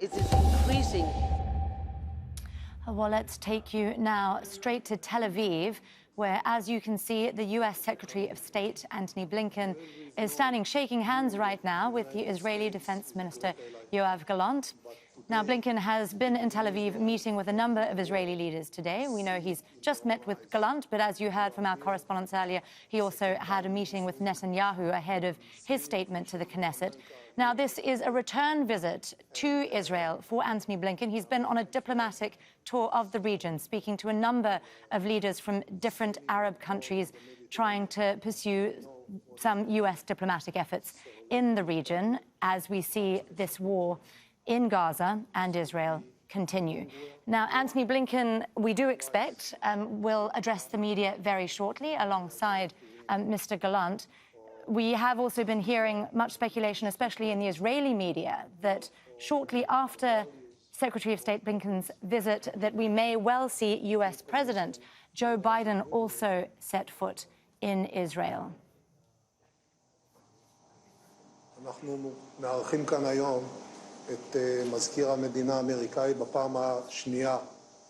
Is this increasing? Well, let's take you now straight to Tel Aviv, where, as you can see, the U.S. Secretary of State, Antony Blinken, is standing shaking hands right now with the Israeli Defense Minister, Yoav Gallant. Now, Blinken has been in Tel Aviv meeting with a number of Israeli leaders today. We know he's just met with Gallant, but as you heard from our correspondents earlier, he also had a meeting with Netanyahu ahead of his statement to the Knesset. Now, this is a return visit to Israel for Antony Blinken. He's been on a diplomatic tour of the region, speaking to a number of leaders from different Arab countries, trying to pursue some U.S. diplomatic efforts in the region as we see this war in Gaza and Israel continue. Now, Antony Blinken, we do expect, will address the media very shortly alongside Mr. Gallant. We have also been hearing much speculation, especially in the Israeli media, that shortly after Secretary of State Blinken's visit, that we may well see U.S. President Joe Biden also set foot in Israel. אנחנו מארחים כאן היום את מזכיר המדינה האמריקאי בפעם השנייה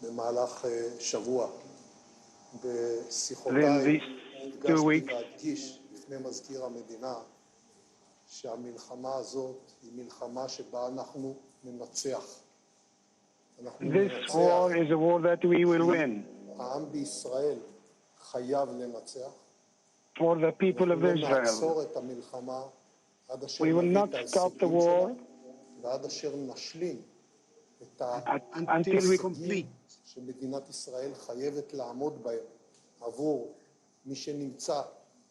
במהלך שבוע. בשיחותיי הדגשתי להדגיש בפני מזכיר המדינה שהמלחמה הזאת היא מלחמה שבה אנחנו ננצח. This war is a war that we will win. העם בישראל חייב לנצח. For the people of Israel. נעצור את המלחמה עד אשר We will not stop the war ועד אשר נשלים את until we complete שמדינת ישראל חייבת לעמוד בהם עבור מי שנמצא,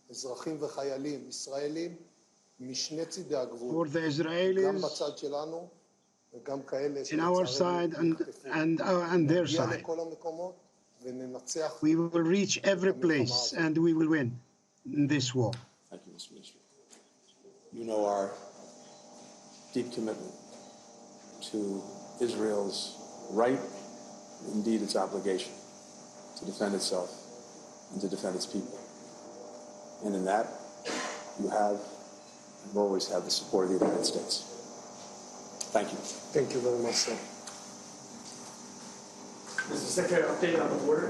אזרחים וחיילים ישראלים משני צידי הגבול, גם בצד שלנו וגם כאלה שלצערנו and their נגיע side. לכל המקומות וננצח. We will reach every place and we will win in this war. Thank you, Mr. Minister. You know our deep commitment to Israel's right, indeed its obligation, to defend itself and to defend its people. And in that, you have and will always have the support of the United States. Thank you. Thank you very much, sir. Mr. Secretary, update on the border.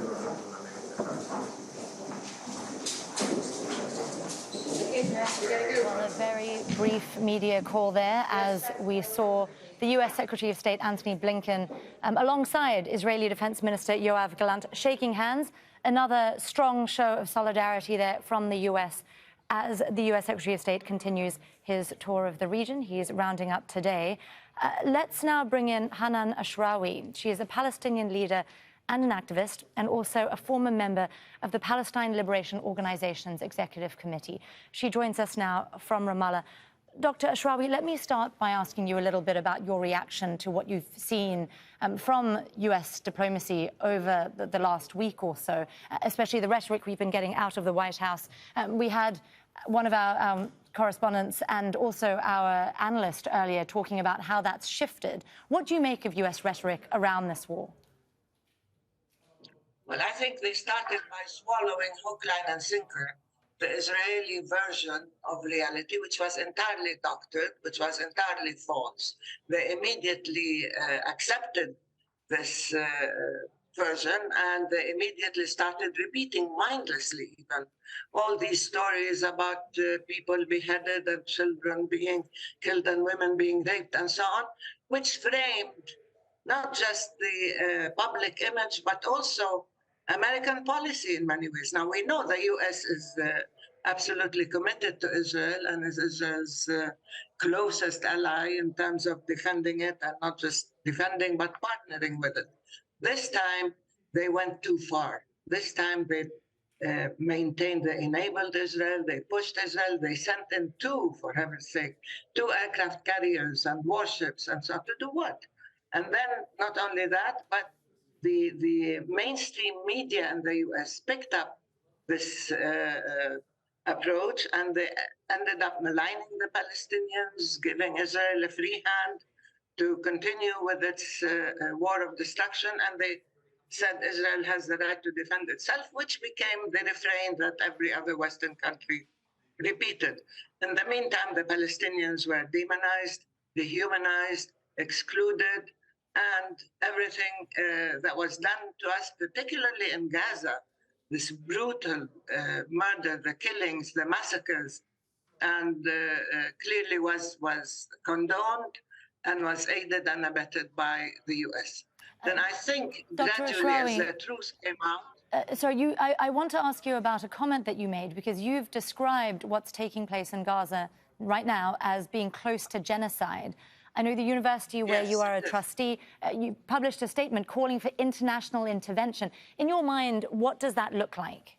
Well, a very brief media call there as we saw the U.S. Secretary of State Antony Blinken alongside Israeli Defense Minister Yoav Gallant shaking hands. Another strong show of solidarity there from the U.S. as the U.S. Secretary of State continues his tour of the region. He is rounding up today. Let's now bring in Hanan Ashrawi. She is a Palestinian leader and an activist, and also a former member of the Palestine Liberation Organization's Executive Committee. She joins us now from Ramallah. Dr. Ashrawi, let me start by asking you a little bit about your reaction to what you've seen from U.S. diplomacy over the last week or so, especially the rhetoric we've been getting out of the White House. We had one of our correspondents and also our analyst earlier talking about how that's shifted. What do you make of U.S. rhetoric around this war? Well, I think they started by swallowing hook, line, and sinker the Israeli version of reality, which was entirely doctored, which was entirely false. They immediately accepted this version, and they immediately started repeating mindlessly even all these stories about people beheaded and children being killed and women being raped and so on, which framed not just the public image, but also American policy in many ways. Now, we know the U.S. is absolutely committed to Israel and is Israel's closest ally in terms of defending it, and not just defending, but partnering with it. This time, they went too far. This time, they maintained, they enabled Israel, they pushed Israel, they sent in for heaven's sake, 2 aircraft carriers and warships and so on. To do what? And then, not only that, but the mainstream media in the U.S. picked up this approach, and they ended up maligning the Palestinians, giving Israel a free hand to continue with its war of destruction. And they said Israel has the right to defend itself, which became the refrain that every other Western country repeated. In the meantime, the Palestinians were demonized, dehumanized, excluded, and everything that was done to us, particularly in Gaza, this brutal murder, the killings, the massacres, and clearly was condoned and was aided and abetted by the U.S. Then I think Dr. gradually, as Ashrawi, the truth came out, I want to ask you about a comment that you made, because you've described what's taking place in Gaza right now as being close to genocide. I know the university where you are a trustee, you published a statement calling for international intervention. In your mind, what does that look like?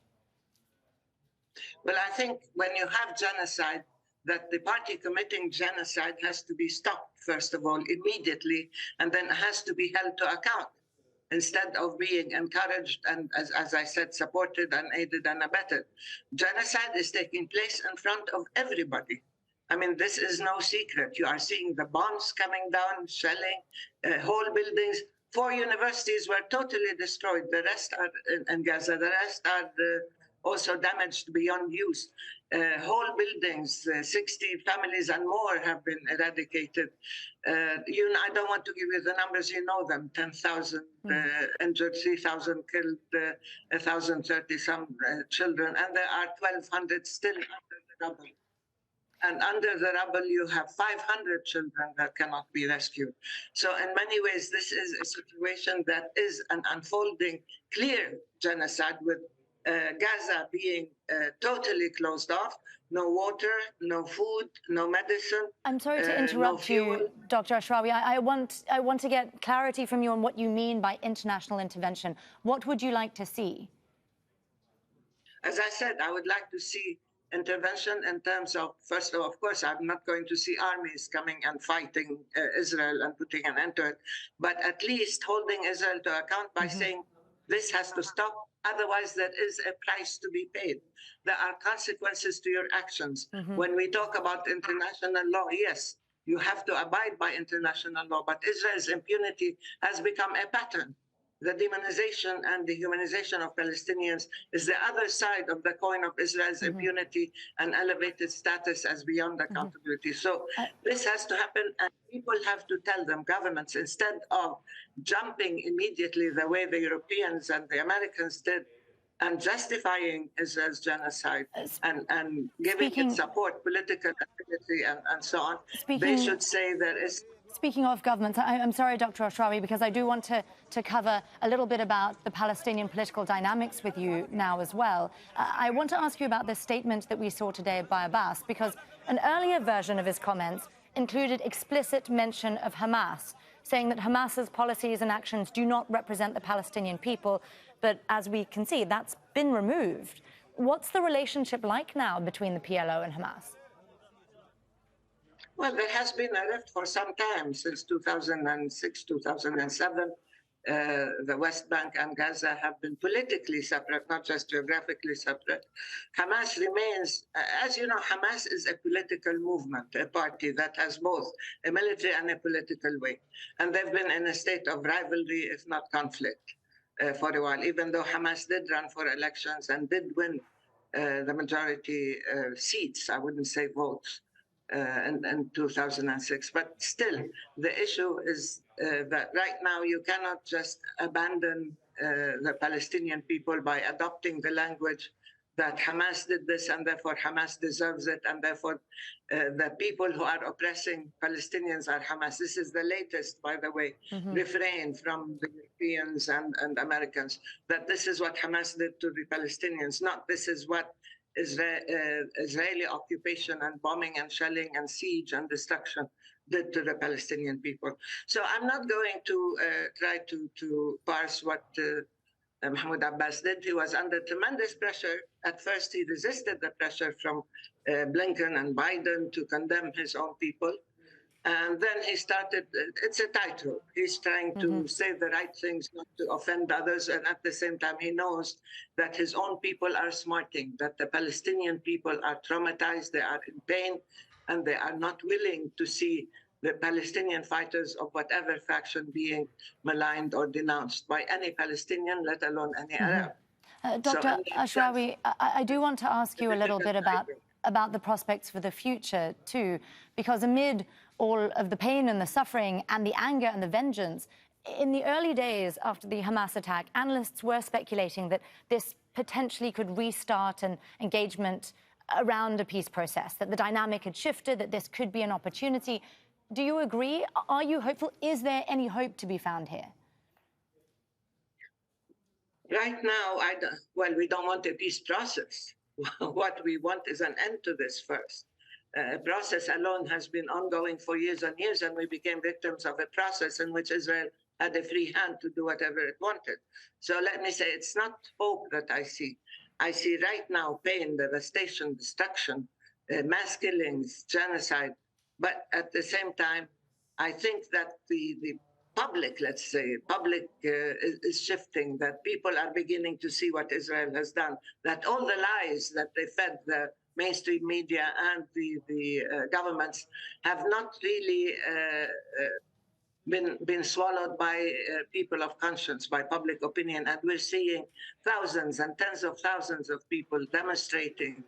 well, I think when you have genocide, that the party committing genocide has to be stopped, first of all, immediately, and then has to be held to account, instead of being encouraged and, as I said, supported and aided and abetted. Genocide is taking place in front of everybody. I mean, this is no secret. You are seeing the bombs coming down, shelling, whole buildings. 4 universities were totally destroyed. The rest are in Gaza. The rest are also damaged beyond use. Whole buildings, 60 families and more have been eradicated. I don't want to give you the numbers, you know them, 10,000 injured, 3,000 killed, 1,030 some children, and there are 1,200 still under the rubble. And under the rubble, you have 500 children that cannot be rescued. So in many ways, this is a situation that is an unfolding, clear genocide, with Gaza being totally closed off, no water, no food, no medicine. I'm sorry to interrupt you, Dr. Ashrawi. I want to get clarity from you on what you mean by international intervention. What would you like to see? As I said, I would like to see intervention in terms of, first of all, of course, I'm not going to see armies coming and fighting Israel and putting an end to it, but at least holding Israel to account by saying this has to stop. Otherwise, there is a price to be paid. There are consequences to your actions. When we talk about international law, yes, you have to abide by international law, but Israel's impunity has become a pattern. The demonization and dehumanization of Palestinians is the other side of the coin of Israel's impunity and elevated status as beyond accountability. So this has to happen, and people have to tell them, governments, instead of jumping immediately the way the Europeans and the Americans did and justifying Israel's genocide and giving it support, political ability, and so on. They should say there is... Speaking of governments, I'm sorry, Dr. Ashrawi, because I do want to cover a little bit about the Palestinian political dynamics with you now as well. I want to ask you about this statement that we saw today by Abbas, because an earlier version of his comments included explicit mention of Hamas, saying that Hamas's policies and actions do not represent the Palestinian people. But as we can see, that's been removed. What's the relationship like now between the PLO and Hamas? Well, there has been a rift for some time, since 2006, 2007. The West Bank and Gaza have been politically separate, not just geographically separate. Hamas remains, as you know, Hamas is a political movement, a party that has both a military and a political wing. And they've been in a state of rivalry, if not conflict, for a while, even though Hamas did run for elections and did win the majority seats, I wouldn't say votes, in 2006. But still, the issue is that right now you cannot just abandon the Palestinian people by adopting the language that Hamas did this and therefore Hamas deserves it, and therefore the people who are oppressing Palestinians are Hamas. This is the latest, by the way, refrain from the Europeans and Americans, that this is what Hamas did to the Palestinians, not this is what Israeli occupation and bombing and shelling and siege and destruction did to the Palestinian people. So I'm not going to try to parse what Mahmoud Abbas did. He was under tremendous pressure. At first, he resisted the pressure from Blinken and Biden to condemn his own people. And then he started, it's a tightrope. He's trying to say the right things, not to offend others. And at the same time, he knows that his own people are smarting, that the Palestinian people are traumatized, they are in pain, and they are not willing to see the Palestinian fighters of whatever faction being maligned or denounced by any Palestinian, let alone any Arab. Dr. Ashrawi, I do want to ask you a little bit about the prospects for the future, too, because amid all of the pain and the suffering and the anger and the vengeance. In the early days after the Hamas attack, analysts were speculating that this potentially could restart an engagement around a peace process, that the dynamic had shifted, that this could be an opportunity. Do you agree? Are you hopeful? Is there any hope to be found here? Right now, we don't want a peace process. What we want is an end to this first. A process alone has been ongoing for years and years, and we became victims of a process in which Israel had a free hand to do whatever it wanted. So let me say, it's not hope that I see. I see right now pain, devastation, destruction, mass killings, genocide. But at the same time, I think that the public, let's say, is shifting, that people are beginning to see what Israel has done, that all the lies that they fed the mainstream media and the governments have not really been swallowed by people of conscience, by public opinion. And we're seeing thousands and tens of thousands of people demonstrating,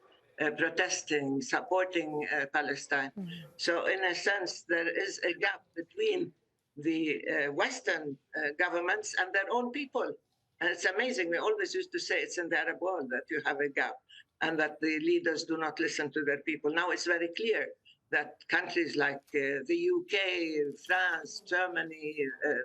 protesting, supporting Palestine. So in a sense, there is a gap between the Western governments and their own people. And it's amazing. We always used to say it's in the Arab world that you have a gap and that the leaders do not listen to their people. Now it's very clear that countries like the UK, France, Germany,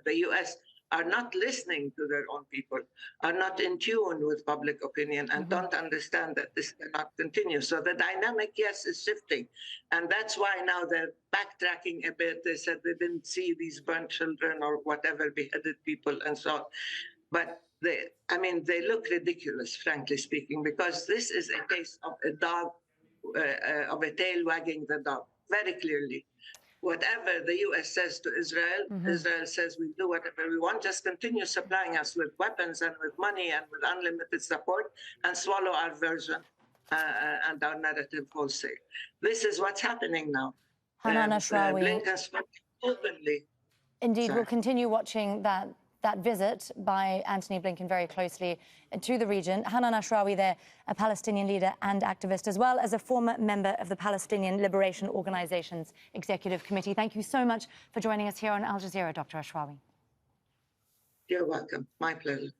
the US are not listening to their own people, are not in tune with public opinion, and don't understand that this cannot continue. So the dynamic, yes, is shifting. And that's why now they're backtracking a bit. They said they didn't see these burnt children or whatever, beheaded people and so on. But they look ridiculous, frankly speaking, because this is a case of a dog, of a tail wagging the dog, very clearly. Whatever the U.S. says to Israel, Israel says we do whatever we want, just continue supplying us with weapons and with money and with unlimited support and swallow our version and our narrative wholesale. This is what's happening now. Hanan Ashrawi. Blinken spoke openly. Indeed, we'll continue watching that visit by Antony Blinken very closely to the region. Hanan Ashrawi there, a Palestinian leader and activist, as well as a former member of the Palestinian Liberation Organization's Executive Committee. Thank you so much for joining us here on Al Jazeera, Dr. Ashrawi. You're welcome. My pleasure.